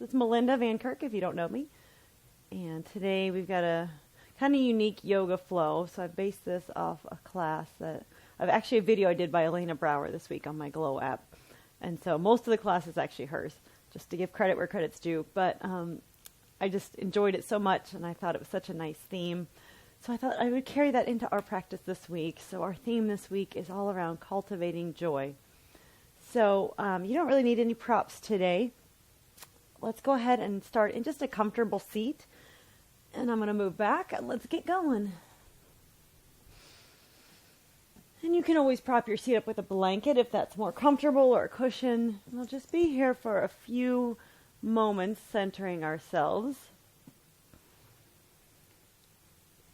It's Melinda Van Kirk, if you don't know me. And today we've got a kind of unique yoga flow. So I've based this off a class that a video I did by Elena Brower this week on my Glow app. And so most of the class is actually hers, just to give credit where credit's due. But I just enjoyed it so much, and I thought it was such a nice theme. So I thought I would carry that into our practice this week. So our theme this week is all around cultivating joy. So you don't really need any props today. Let's go ahead and start in just a comfortable seat. And I'm going to move back and let's get going. And you can always prop your seat up with a blanket if that's more comfortable, or a cushion. We'll just be here for a few moments centering ourselves.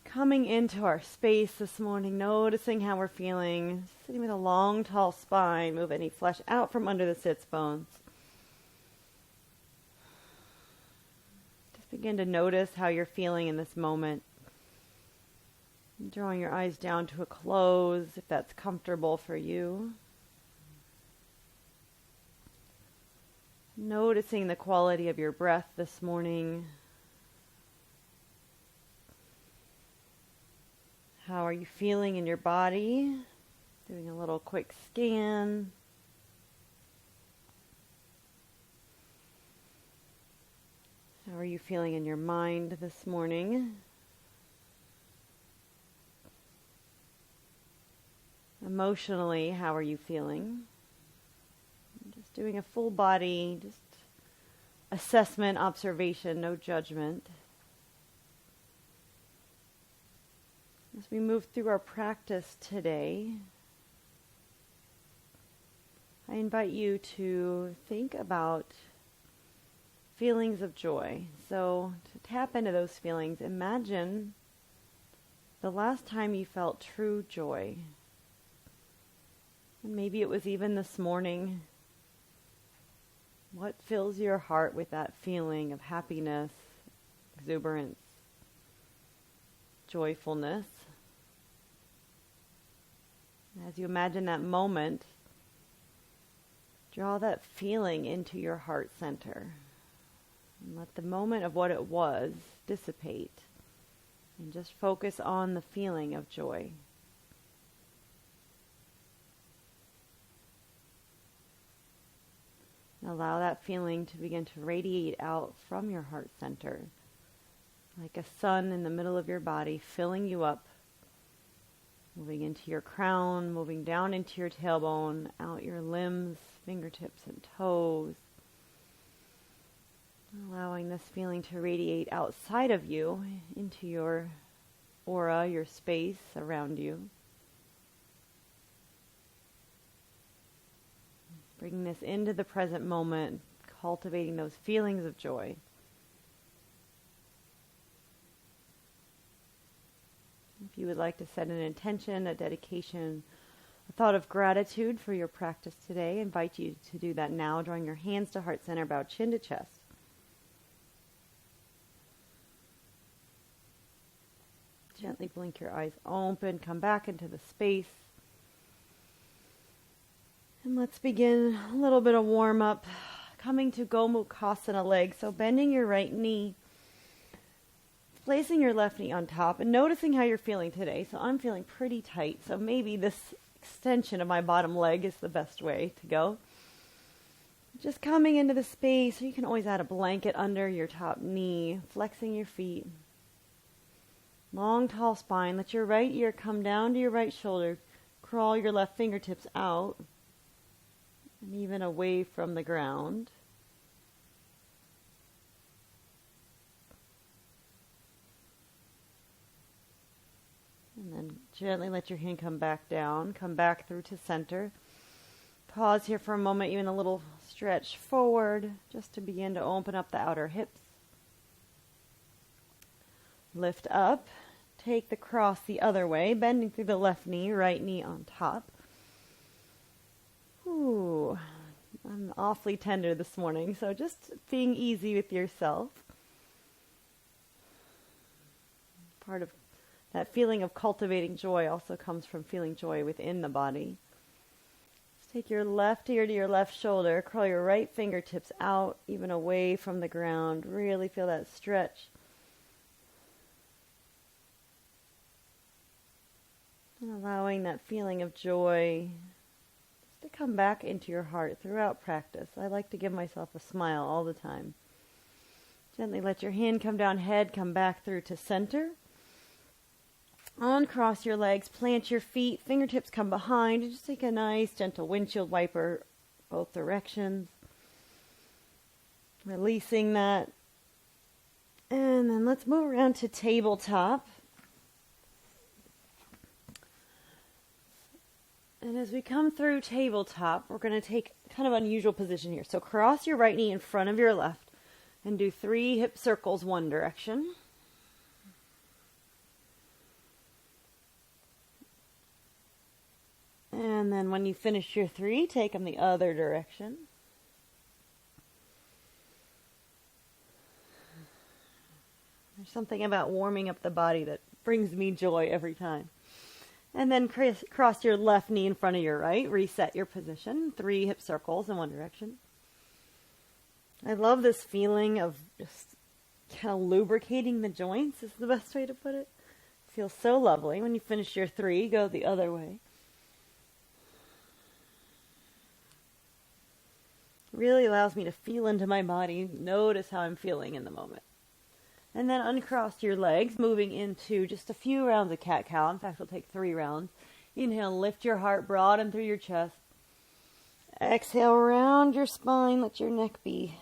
Coming into our space this morning, noticing how we're feeling. Sitting with a long, tall spine. Move any flesh out from under the sits bones. Just begin to notice how you're feeling in this moment. Drawing your eyes down to a close, if that's comfortable for you. Noticing the quality of your breath this morning. How are you feeling in your body? Doing a little quick scan. How are you feeling in your mind this morning? Emotionally, how are you feeling? Just doing a full body, just assessment, observation, no judgment. As we move through our practice today, I invite you to think about feelings of joy. So to tap into those feelings, imagine the last time you felt true joy. And maybe it was even this morning. What fills your heart with that feeling of happiness, exuberance, joyfulness? As you imagine that moment, draw that feeling into your heart center. And let the moment of what it was dissipate. And just focus on the feeling of joy. Allow that feeling to begin to radiate out from your heart center, like a sun in the middle of your body, filling you up, moving into your crown, moving down into your tailbone, out your limbs, fingertips and toes. Allowing this feeling to radiate outside of you, into your aura, your space around you. Bringing this into the present moment, cultivating those feelings of joy. If you would like to set an intention, a dedication, a thought of gratitude for your practice today, I invite you to do that now, drawing your hands to heart center, bow chin to chest. Gently blink your eyes open, come back into the space. And let's begin a little bit of warm-up, coming to Gomukhasana leg. So bending your right knee, placing your left knee on top, and noticing how you're feeling today. So I'm feeling pretty tight, so maybe this extension of my bottom leg is the best way to go. Just coming into the space, or you can always add a blanket under your top knee, flexing your feet. Long, tall spine. Let your right ear come down to your right shoulder. Crawl your left fingertips out. And even away from the ground. And then gently let your hand come back down. Come back through to center. Pause here for a moment, even a little stretch forward, just to begin to open up the outer hips. Lift up. Take the cross the other way, bending through the left knee, right knee on top. Ooh, I'm awfully tender this morning, so just being easy with yourself. Part of that feeling of cultivating joy also comes from feeling joy within the body. Take your left ear to your left shoulder. Curl your right fingertips out, even away from the ground. Really feel that stretch. And allowing that feeling of joy just to come back into your heart throughout practice. I like to give myself a smile all the time. Gently let your hand come down, head come back through to center. Uncross your legs, plant your feet, fingertips come behind, and just take a nice gentle windshield wiper both directions. Releasing that. And then let's move around to tabletop. And as we come through tabletop, we're going to take kind of unusual position here. So cross your right knee in front of your left and do 3 hip circles one direction. And then when you finish your 3, take them the other direction. There's something about warming up the body that brings me joy every time. And then cross your left knee in front of your right. Reset your position. 3 hip circles in one direction. I love this feeling of just kind of lubricating the joints is the best way to put it. It feels so lovely. When you finish your 3, go the other way. Really allows me to feel into my body, notice how I'm feeling in the moment. And then uncross your legs, moving into just a few rounds of cat-cow. In fact, we'll take 3 rounds. Inhale, lift your heart, broaden through your chest. Exhale, round your spine, let your neck be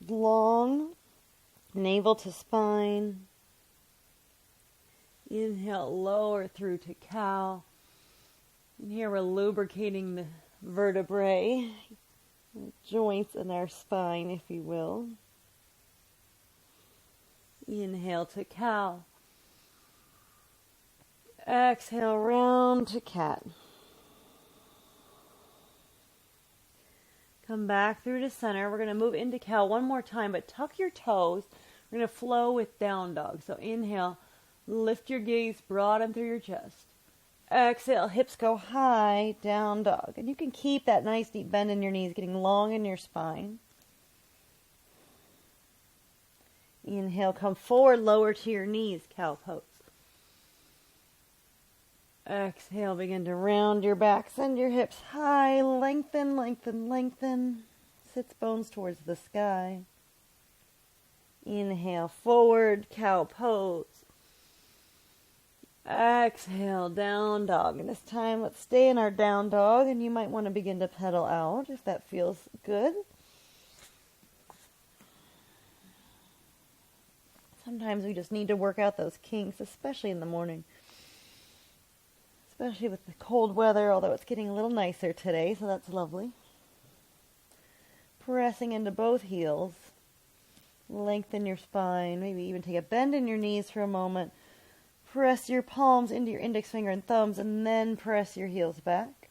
long, navel to spine. Inhale, lower through to cow. And here we're lubricating the vertebrae, the joints in our spine, if you will. Inhale to cow. Exhale, round to cat. Come back through to center. We're going to move into cow one more time, but tuck your toes. We're going to flow with down dog. So inhale, lift your gaze, broaden through your chest. Exhale, hips go high, down dog. And you can keep that nice deep bend in your knees, getting long in your spine. Inhale, come forward, lower to your knees, cow pose. Exhale, begin to round your back, send your hips high, lengthen, lengthen, lengthen. Sits bones towards the sky. Inhale, forward, cow pose. Exhale, down dog. And this time, let's stay in our down dog, and you might want to begin to pedal out if that feels good. Sometimes we just need to work out those kinks, especially in the morning. Especially with the cold weather, although it's getting a little nicer today, so that's lovely. Pressing into both heels. Lengthen your spine. Maybe even take a bend in your knees for a moment. Press your palms into your index finger and thumbs, and then press your heels back.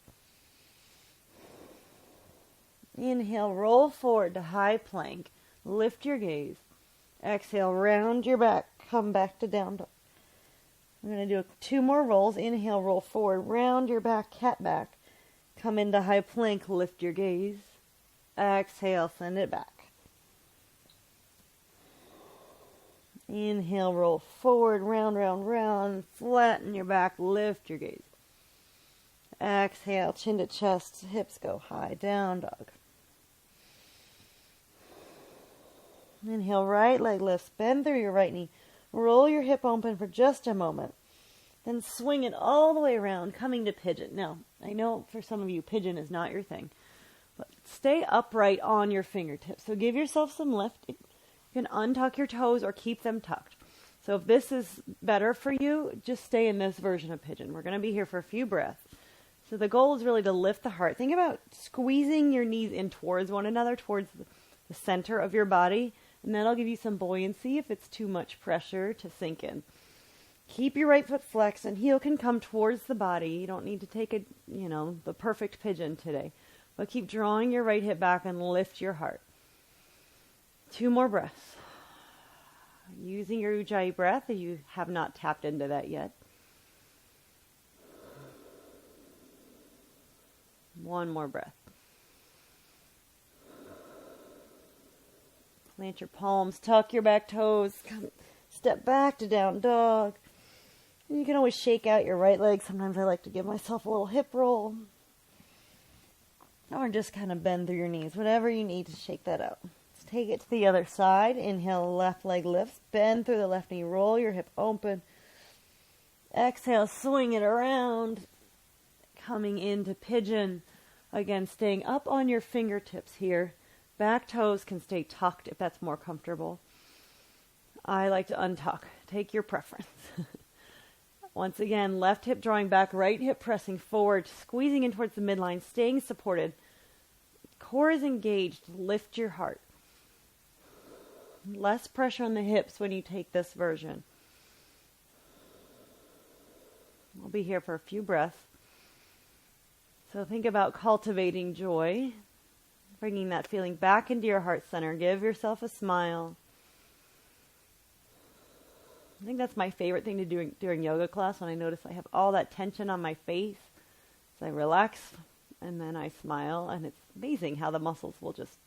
Inhale, roll forward to high plank. Lift your gaze. Exhale, round your back. Come back to down dog. We're going to do 2 more rolls. Inhale, roll forward. Round your back, cat back. Come into high plank. Lift your gaze. Exhale, send it back. Inhale, roll forward. Round, round, round. Flatten your back. Lift your gaze. Exhale, chin to chest. Hips go high. Down dog. Inhale, right leg lifts. Bend through your right knee. Roll your hip open for just a moment. Then swing it all the way around, coming to pigeon. Now, I know for some of you, pigeon is not your thing. But stay upright on your fingertips. So give yourself some lift. You can untuck your toes or keep them tucked. So if this is better for you, just stay in this version of pigeon. We're going to be here for a few breaths. So the goal is really to lift the heart. Think about squeezing your knees in towards one another, towards the center of your body. And that'll give you some buoyancy if it's too much pressure to sink in. Keep your right foot flexed, and heel can come towards the body. You don't need to take the perfect pigeon today. But keep drawing your right hip back and lift your heart. 2 more breaths. Using your Ujjayi breath if you have not tapped into that yet. 1 more breath. Plant your palms, tuck your back toes, step back to down dog. And you can always shake out your right leg. Sometimes I like to give myself a little hip roll. Or just kind of bend through your knees, whatever you need to shake that out. Let's take it to the other side. Inhale, left leg lifts. Bend through the left knee, roll your hip open. Exhale, swing it around. Coming into pigeon. Again, staying up on your fingertips here. Back toes can stay tucked if that's more comfortable. I like to untuck. Take your preference. Once again, left hip drawing back, right hip pressing forward, squeezing in towards the midline, staying supported. Core is engaged. Lift your heart. Less pressure on the hips when you take this version. We'll be here for a few breaths. So think about cultivating joy, bringing that feeling back into your heart center. Give yourself a smile. I think that's my favorite thing to do during yoga class, when I notice I have all that tension on my face. So I relax, and then I smile, and it's amazing how the muscles will just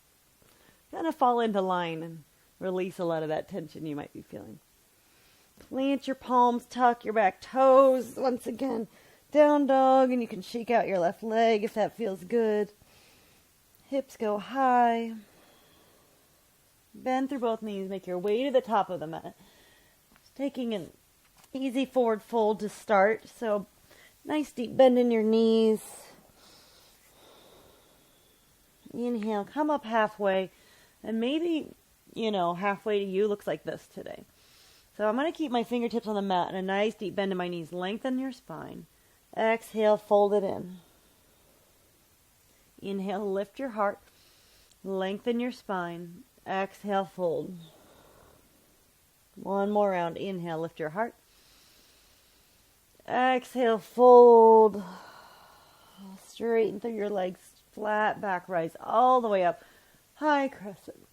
kind of fall into line and release a lot of that tension you might be feeling. Plant your palms, tuck your back toes. Once again, down dog, and you can shake out your left leg if that feels good. Hips go high. Bend through both knees. Make your way to the top of the mat. Taking an easy forward fold to start. So nice deep bend in your knees. Inhale, come up halfway. And maybe, halfway to you looks like this today. So I'm going to keep my fingertips on the mat and a nice deep bend in my knees. Lengthen your spine. Exhale, fold it in. Inhale, lift your heart. Lengthen your spine. Exhale, fold. One more round. Inhale, lift your heart. Exhale, fold. Straighten through your legs. Flat back, rise all the way up. High crescent.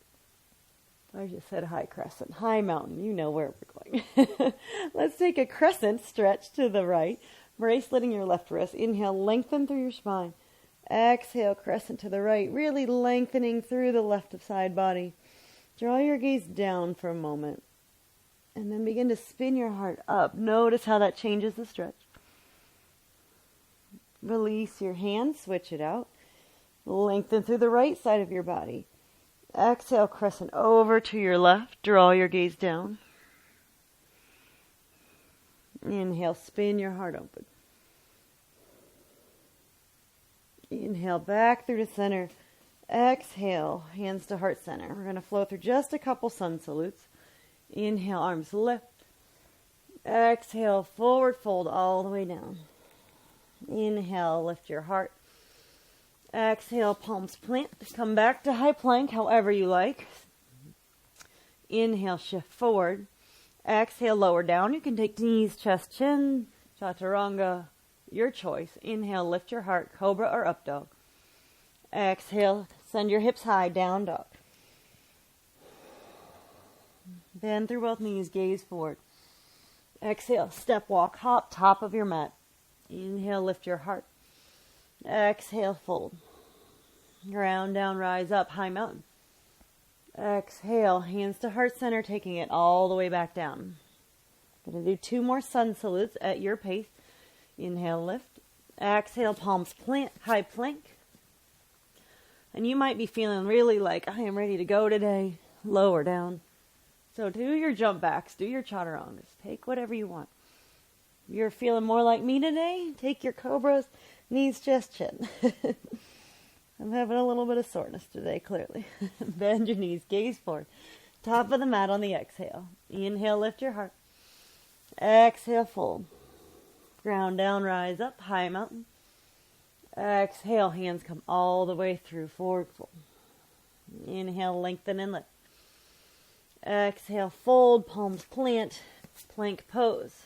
I just said high crescent. High mountain. You know where we're going. Let's take a crescent stretch to the right. Braceleting your left wrist. Inhale, lengthen through your spine. Exhale, crescent to the right. Really lengthening through the left side body. Draw your gaze down for a moment. And then begin to spin your heart up. Notice how that changes the stretch. Release your hands, switch it out. Lengthen through the right side of your body. Exhale, crescent over to your left. Draw your gaze down. Inhale, spin your heart open. Inhale, back through to center. Exhale, hands to heart center. We're going to flow through just a couple sun salutes. Inhale, arms lift. Exhale, forward fold all the way down. Inhale, lift your heart. Exhale, palms plant. Come back to high plank, however you like. Inhale, shift forward. Exhale, lower down. You can take knees, chest, chin, chaturanga, your choice. Inhale, lift your heart, cobra or up dog. Exhale, send your hips high, down dog. Bend through both knees, gaze forward. Exhale, step, walk, hop, top of your mat. Inhale, lift your heart. Exhale, fold. Ground down, rise up, high mountain. Exhale, hands to heart center, taking it all the way back down. Going to do 2 more sun salutes at your pace. Inhale, lift. Exhale, palms plant, high plank. And you might be feeling really like, I am ready to go today. Lower down. So do your jump backs, do your chaturangas. Take whatever you want. You're feeling more like me today? Take your cobras, knees, chest, chin. I'm having a little bit of soreness today, clearly. Bend your knees, gaze forward. Top of the mat on the exhale. Inhale, lift your heart. Exhale, fold. Ground down, rise up, high mountain. Exhale, hands come all the way through, forward fold. Inhale, lengthen and lift. Exhale, fold, palms plant, plank pose.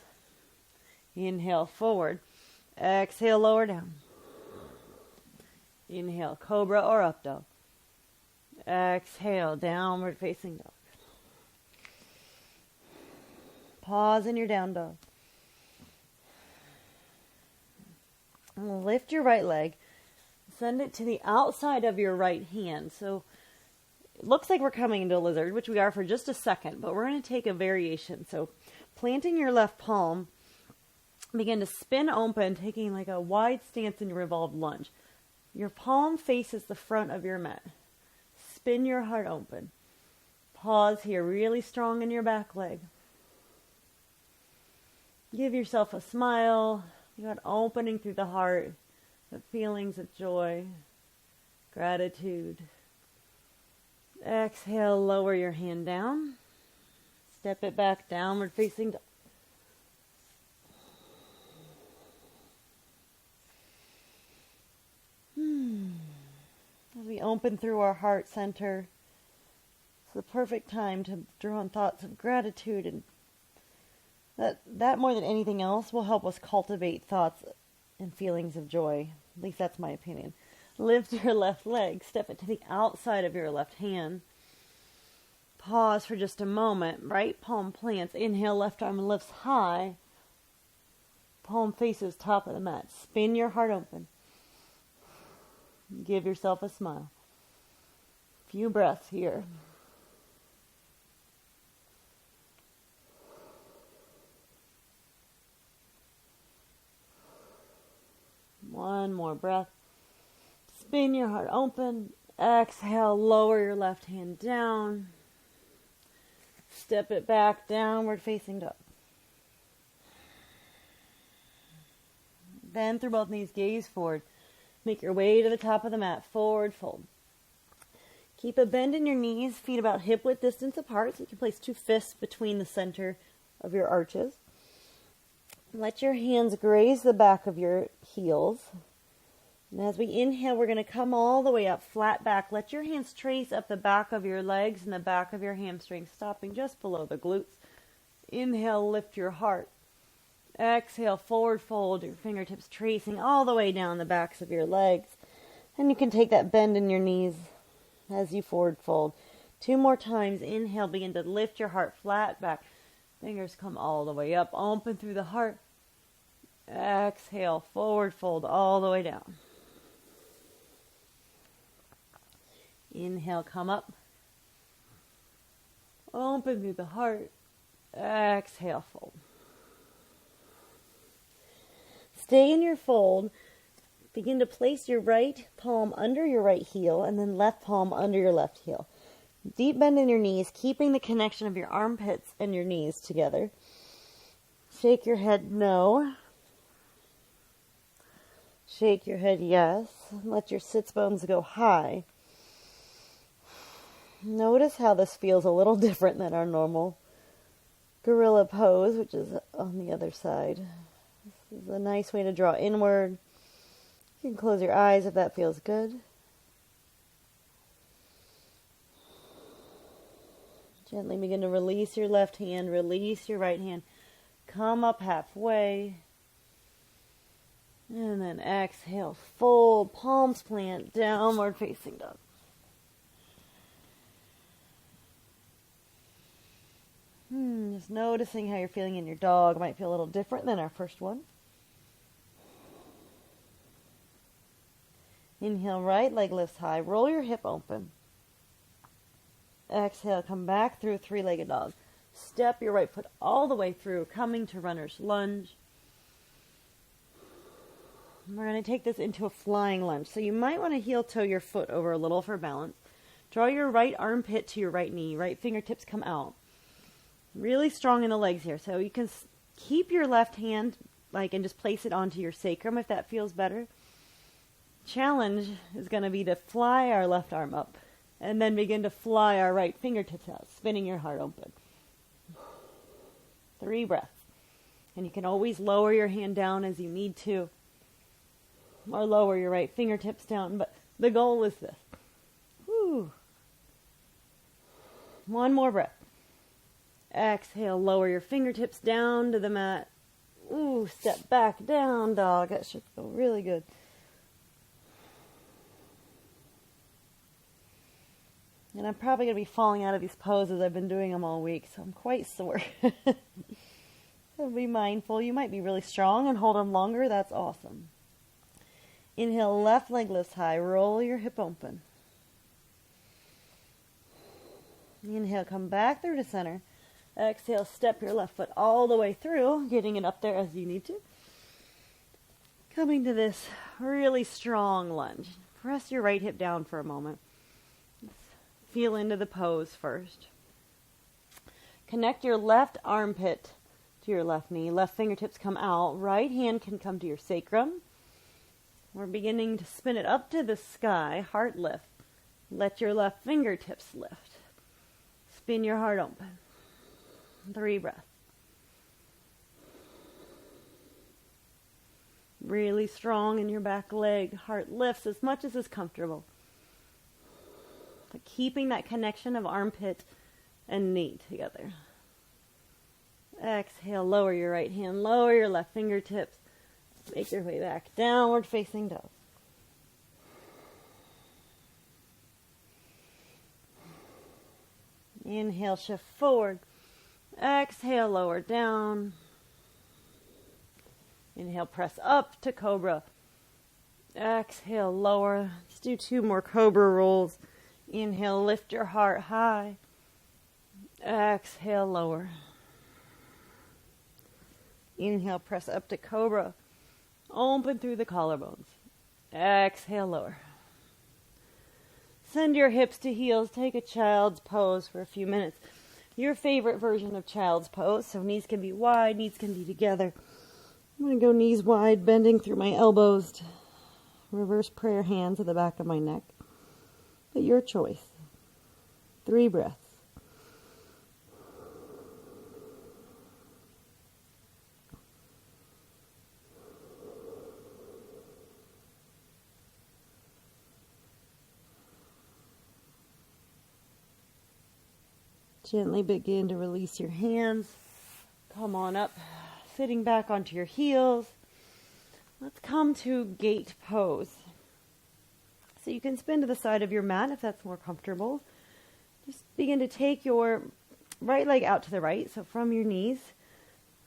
Inhale, forward. Exhale, lower down. Inhale, cobra or up dog. Exhale, downward facing dog. Pause in your down dog. Lift your right leg. Send it to the outside of your right hand. So it looks like we're coming into a lizard, which we are for just a second, but we're going to take a variation. So planting your left palm, begin to spin open, taking like a wide stance in your revolved lunge. Your palm faces the front of your mat. Spin your heart open. Pause here, really strong in your back leg. Give yourself a smile. You got opening through the heart, the feelings of joy, gratitude. Exhale, lower your hand down. Step it back, downward facing dog. As we open through our heart center, it's the perfect time to draw on thoughts of gratitude, and that more than anything else will help us cultivate thoughts and feelings of joy. At least that's my opinion. Lift your left leg, step it to the outside of your left hand. Pause for just a moment. Right palm plants. Inhale, left arm lifts high. Palm faces top of the mat. Spin your heart open. Give yourself a smile. Few breaths here. One more breath. Spin your heart open. Exhale, lower your left hand down. Step it back, downward facing dog. Bend through both knees, gaze forward. Make your way to the top of the mat, forward fold. Keep a bend in your knees, feet about hip width distance apart, so you can place 2 fists between the center of your arches. Let your hands graze the back of your heels. And as we inhale, we're going to come all the way up, flat back. Let your hands trace up the back of your legs and the back of your hamstrings, stopping just below the glutes. Inhale, lift your heart. Exhale, forward fold, your fingertips tracing all the way down the backs of your legs. And you can take that bend in your knees as you forward fold. 2 more times. Inhale, begin to lift your heart flat back. Fingers come all the way up, open through the heart. Exhale, forward fold all the way down. Inhale, come up. Open through the heart. Exhale, fold. Stay in your fold. Begin to place your right palm under your right heel and then left palm under your left heel. Deep bend in your knees, keeping the connection of your armpits and your knees together. Shake your head no. Shake your head yes. Let your sits bones go high. Notice how this feels a little different than our normal gorilla pose, which is on the other side. This is a nice way to draw inward. You can close your eyes if that feels good. Gently begin to release your left hand, release your right hand. Come up halfway. And then exhale, fold, palms plant, downward facing dog. Just noticing how you're feeling in your dog. Might feel a little different than our first one. Inhale, right leg lifts high. Roll your hip open. Exhale, come back through 3-legged dog. Step your right foot all the way through, coming to runner's lunge. We're going to take this into a flying lunge. So you might want to heel toe your foot over a little for balance. Draw your right armpit to your right knee. Right fingertips come out. Really strong in the legs here. So you can keep your left hand and just place it onto your sacrum if that feels better. Challenge is going to be to fly our left arm up and then begin to fly our right fingertips out, spinning your heart open. 3 breaths. And you can always lower your hand down as you need to, or lower your right fingertips down, but the goal is this. Whew. 1 more breath. Exhale, lower your fingertips down to the mat. Ooh, step back, down dog. That should feel really good. And I'm probably going to be falling out of these poses. I've been doing them all week, so I'm quite sore. So be mindful. You might be really strong and hold them longer. That's awesome. Inhale, left leg lifts high. Roll your hip open. Inhale, come back through to center. Exhale, step your left foot all the way through, getting it up there as you need to. Coming to this really strong lunge. Press your right hip down for a moment. Let's feel into the pose first. Connect your left armpit to your left knee. Left fingertips come out. Right hand can come to your sacrum. We're beginning to spin it up to the sky. Heart lift. Let your left fingertips lift. Spin your heart open. 3 breaths. Really strong in your back leg. Heart lifts as much as is comfortable. But keeping that connection of armpit and knee together. Exhale, lower your right hand, lower your left fingertips. Make your way back, downward facing dog. Inhale, shift forward. Exhale, lower down. Inhale, press up to cobra. Exhale, lower. Let's do 2 more cobra rolls. Inhale, lift your heart high. Exhale, lower. Inhale, press up to cobra. Open through the collarbones. Exhale, lower. Send your hips to heels. Take a child's pose for a few minutes. Your favorite version of child's pose. So knees can be wide, knees can be together. I'm going to go knees wide, bending through my elbows to reverse prayer hands at the back of my neck. But your choice. 3 breaths. Gently begin to release your hands. Come on up, sitting back onto your heels. Let's come to gate pose. So you can spin to the side of your mat if that's more comfortable. Just begin to take your right leg out to the right, so from your knees.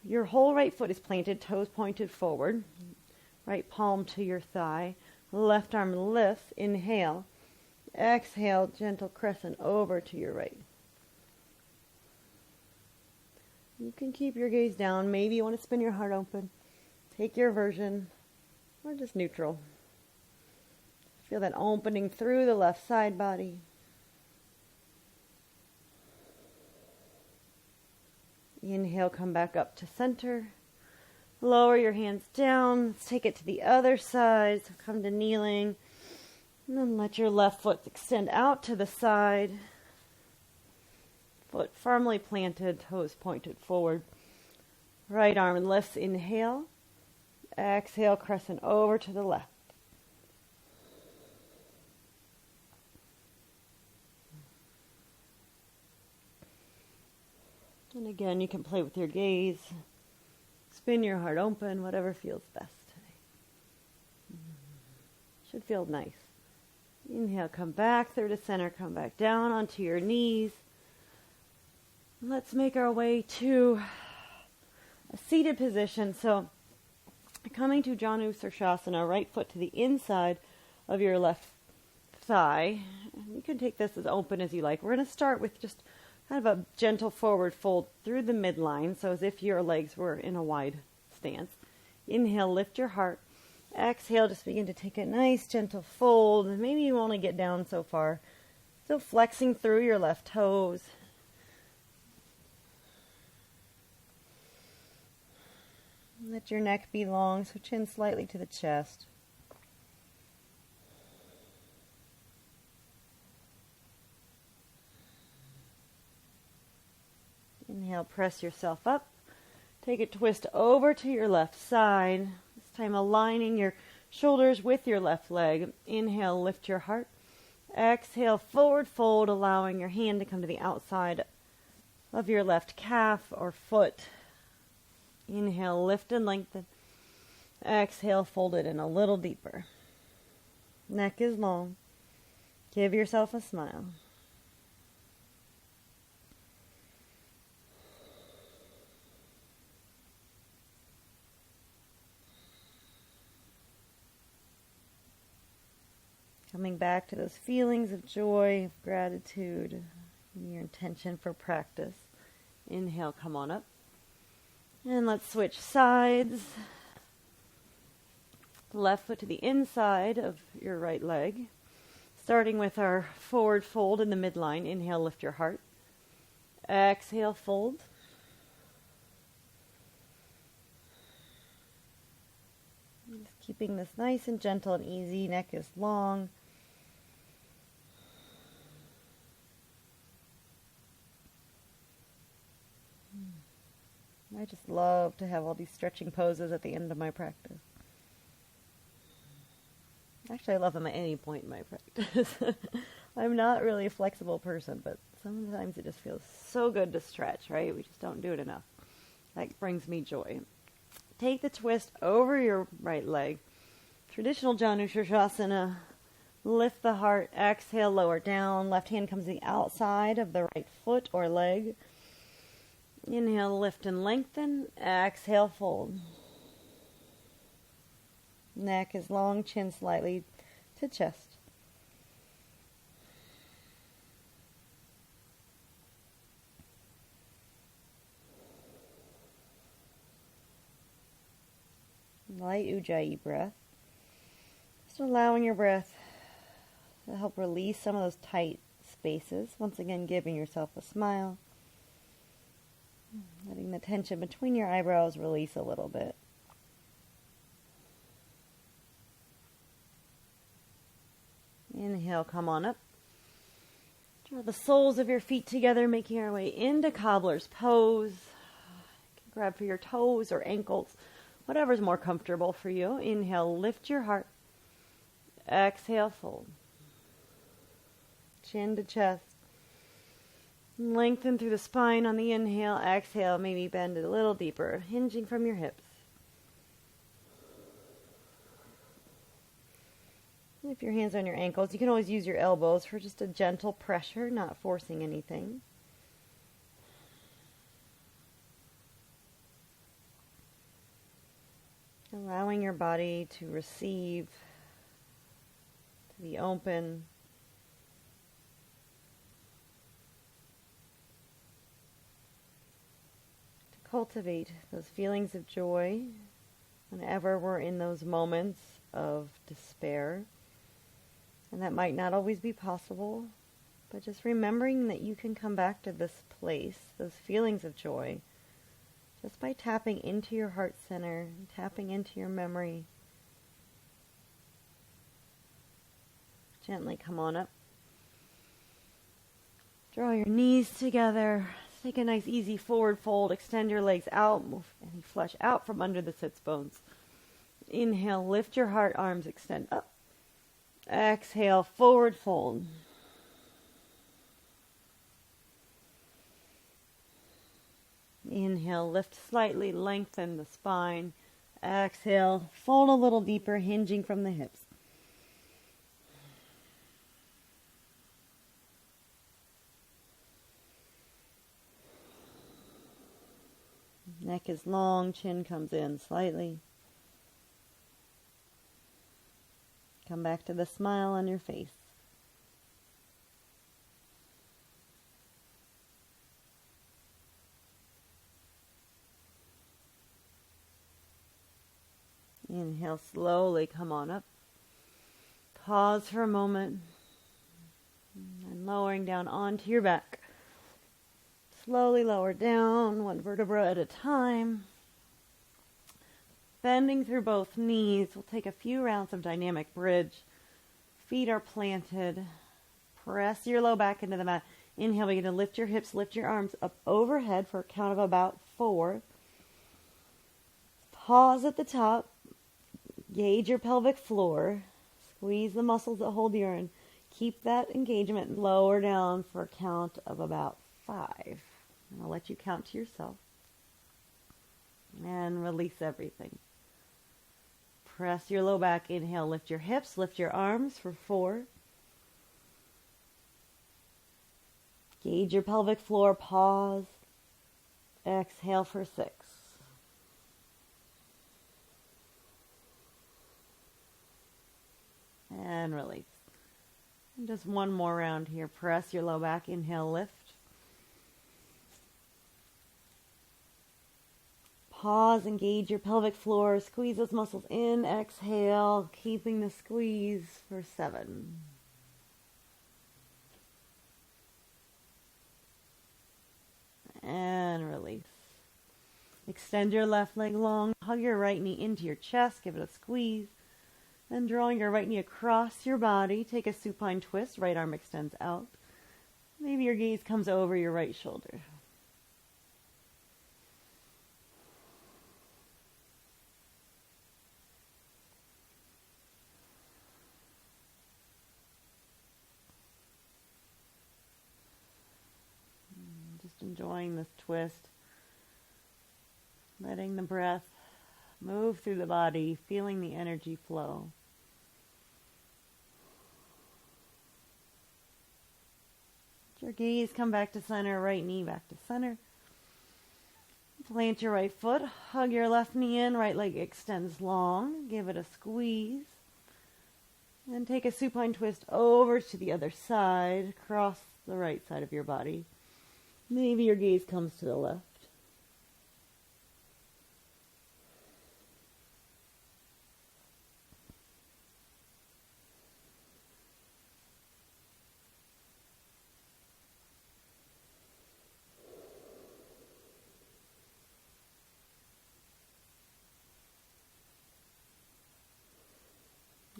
Your whole right foot is planted, toes pointed forward. Right palm to your thigh. Left arm lifts. Inhale. Exhale, gentle crescent over to your right. You can keep your gaze down. Maybe you want to spin your heart open. Take your version, or just neutral. Feel that opening through the left side body. Inhale, come back up to center. Lower your hands down. Let's take it to the other side. So come to kneeling. And then let your left foot extend out to the side. Foot firmly planted, toes pointed forward. Right arm lifts, inhale. Exhale, crescent over to the left. And again, you can play with your gaze. Spin your heart open, whatever feels best today. Should feel nice. Inhale, come back through to center, come back down onto your knees. Let's make our way to a seated position. So coming to Janu Sirsasana, right foot to the inside of your left thigh. And you can take this as open as you like. We're going to start with just kind of a gentle forward fold through the midline, so as if your legs were in a wide stance. Inhale, lift your heart. Exhale, just begin to take a nice gentle fold. And maybe you only get down so far. Still flexing through your left toes. Let your neck be long, so chin slightly to the chest. Inhale, press yourself up. Take a twist over to your left side. This time aligning your shoulders with your left leg. Inhale, lift your heart. Exhale, forward fold, allowing your hand to come to the outside of your left calf or foot. Inhale, lift and lengthen. Exhale, fold it in a little deeper. Neck is long. Give yourself a smile. Coming back to those feelings of joy, of gratitude, your intention for practice. Inhale, come on up. And let's switch sides. Left foot to the inside of your right leg. Starting with our forward fold in the midline. Inhale, lift your heart. Exhale, fold. Just keeping this nice and gentle and easy. Neck is long. I just love to have all these stretching poses at the end of my practice. Actually, I love them at any point in my practice. I'm not really a flexible person, but sometimes it just feels so good to stretch, right? We just don't do it enough. That brings me joy. Take the twist over your right leg. Traditional Janushirshasana. Lift the heart. Exhale, lower down. Left hand comes to the outside of the right foot or leg. Inhale, lift and lengthen. Exhale, fold. Neck is long, chin slightly to chest. Light Ujjayi breath. Just allowing your breath to help release some of those tight spaces. Once again, giving yourself a smile. Letting the tension between your eyebrows release a little bit. Inhale, come on up. Draw the soles of your feet together, making our way into Cobbler's pose. Grab for your toes or ankles, whatever's more comfortable for you. Inhale, lift your heart. Exhale, fold. Chin to chest. Lengthen through the spine on the inhale. Exhale, maybe bend it a little deeper, hinging from your hips. If your hands are on your ankles, you can always use your elbows for just a gentle pressure, not forcing anything. Allowing your body to receive, to be open. To cultivate those feelings of joy whenever we're in those moments of despair. And that might not always be possible, but just remembering that you can come back to this place, those feelings of joy, just by tapping into your heart center, tapping into your memory. Gently come on up. Draw your knees together. Take a nice easy forward fold. Extend your legs out. Move any flesh out from under the sits bones. Inhale, lift your heart, arms extend up. Exhale, forward fold. Inhale, lift slightly, lengthen the spine. Exhale, fold a little deeper, hinging from the hips. Neck is long, chin comes in slightly. Come back to the smile on your face. Inhale, slowly come on up. Pause for a moment. And lowering down onto your back. Slowly lower down, one vertebra at a time. Bending through both knees. We'll take a few rounds of dynamic bridge. Feet are planted. Press your low back into the mat. Inhale, begin to lift your hips, lift your arms up overhead for a count of about 4. Pause at the top. Gauge your pelvic floor. Squeeze the muscles that hold the urine. Keep that engagement lower down for a count of about 5. And I'll let you count to yourself. And release everything. Press your low back. Inhale, lift your hips, lift your arms for 4. Gauge your pelvic floor. Pause. Exhale for 6. And release. And just one more round here. Press your low back. Inhale, lift. Pause, engage your pelvic floor, squeeze those muscles in, exhale, keeping the squeeze for 7. And release. Extend your left leg long, hug your right knee into your chest, give it a squeeze. Then drawing your right knee across your body, take a supine twist, right arm extends out. Maybe your gaze comes over your right shoulder. Just enjoying this twist. Letting the breath move through the body, feeling the energy flow. Let your gaze come back to center, right knee back to center. Plant your right foot, hug your left knee in, right leg extends long, give it a squeeze. Then take a supine twist over to the other side, across the right side of your body. Maybe your gaze comes to the left.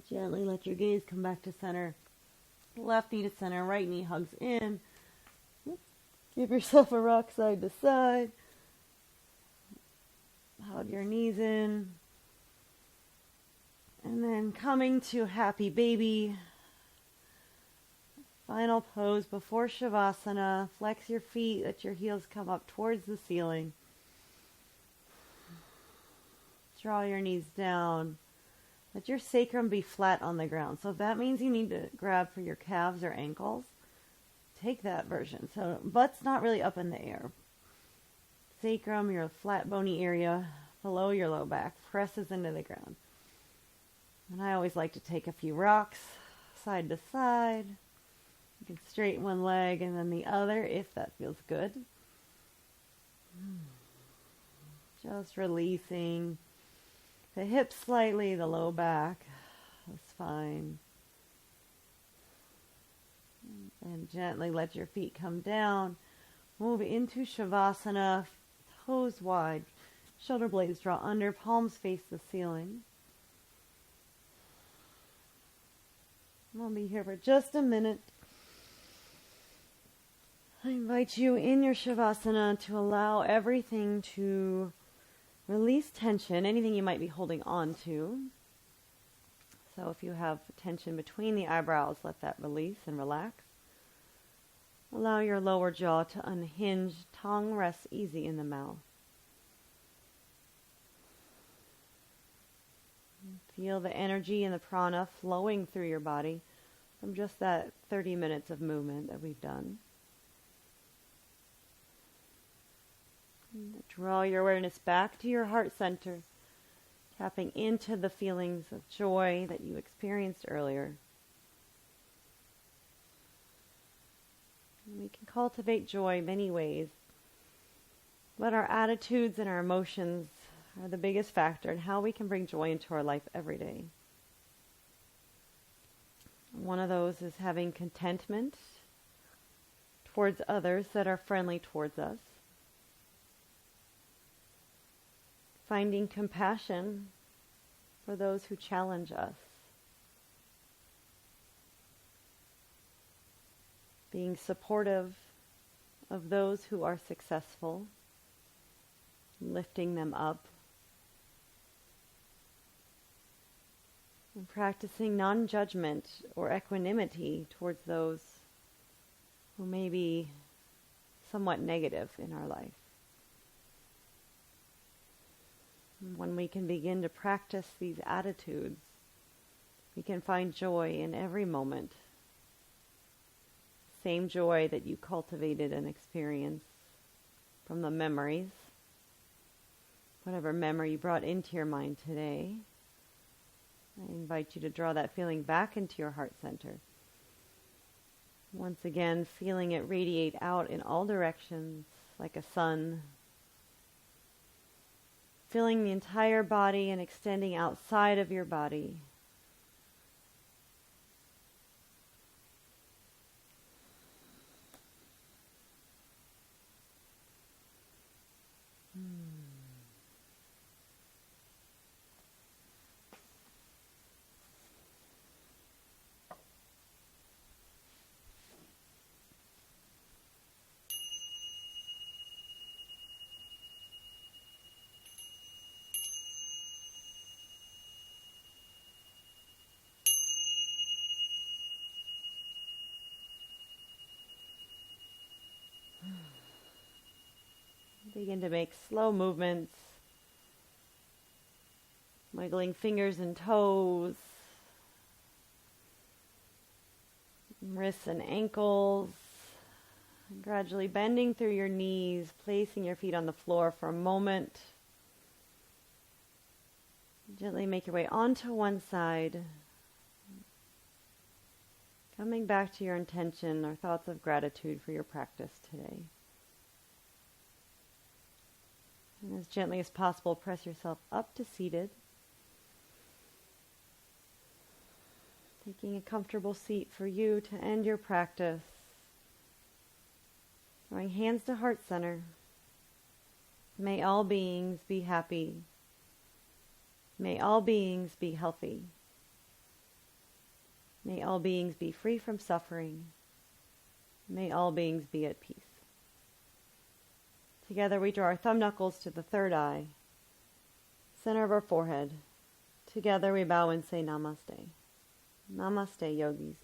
Gently let your gaze come back to center. Left knee to center, right knee hugs in. Give yourself a rock side to side. Hug your knees in. And then coming to happy baby. Final pose before Savasana. Flex your feet, let your heels come up towards the ceiling. Draw your knees down. Let your sacrum be flat on the ground. So if that means you need to grab for your calves or ankles, take that version. So butt's not really up in the air. Sacrum, your flat bony area below your low back, presses into the ground. And I always like to take a few rocks side to side. You can straighten one leg and then the other if that feels good. Just releasing the hips slightly, the low back. That's fine. And gently let your feet come down. Move into Savasana, toes wide. Shoulder blades draw under, palms face the ceiling. We'll be here for just a minute. I invite you in your Savasana to allow everything to release tension, anything you might be holding on to. So if you have tension between the eyebrows, let that release and relax. Allow your lower jaw to unhinge, tongue rests easy in the mouth. Feel the energy and the prana flowing through your body from just that 30 minutes of movement that we've done. Draw your awareness back to your heart center, tapping into the feelings of joy that you experienced earlier. We can cultivate joy many ways, but our attitudes and our emotions are the biggest factor in how we can bring joy into our life every day. One of those is having contentment towards others that are friendly towards us. Finding compassion for those who challenge us. Being supportive of those who are successful, lifting them up. And practicing non-judgment or equanimity towards those who may be somewhat negative in our life. When we can begin to practice these attitudes, we can find joy in every moment. Same joy that you cultivated and experienced from the memories, whatever memory you brought into your mind today. I invite you to draw that feeling back into your heart center. Once again, feeling it radiate out in all directions like a sun. filling the entire body and extending outside of your body. Begin to make slow movements, wiggling fingers and toes, wrists and ankles, and gradually bending through your knees, placing your feet on the floor for a moment. Gently make your way onto one side, coming back to your intention or thoughts of gratitude for your practice today. And as gently as possible, press yourself up to seated. Taking a comfortable seat for you to end your practice. Drawing hands to heart center. May all beings be happy. May all beings be healthy. May all beings be free from suffering. May all beings be at peace. Together we draw our thumb knuckles to the third eye, center of our forehead. Together we bow and say namaste. Namaste, yogis.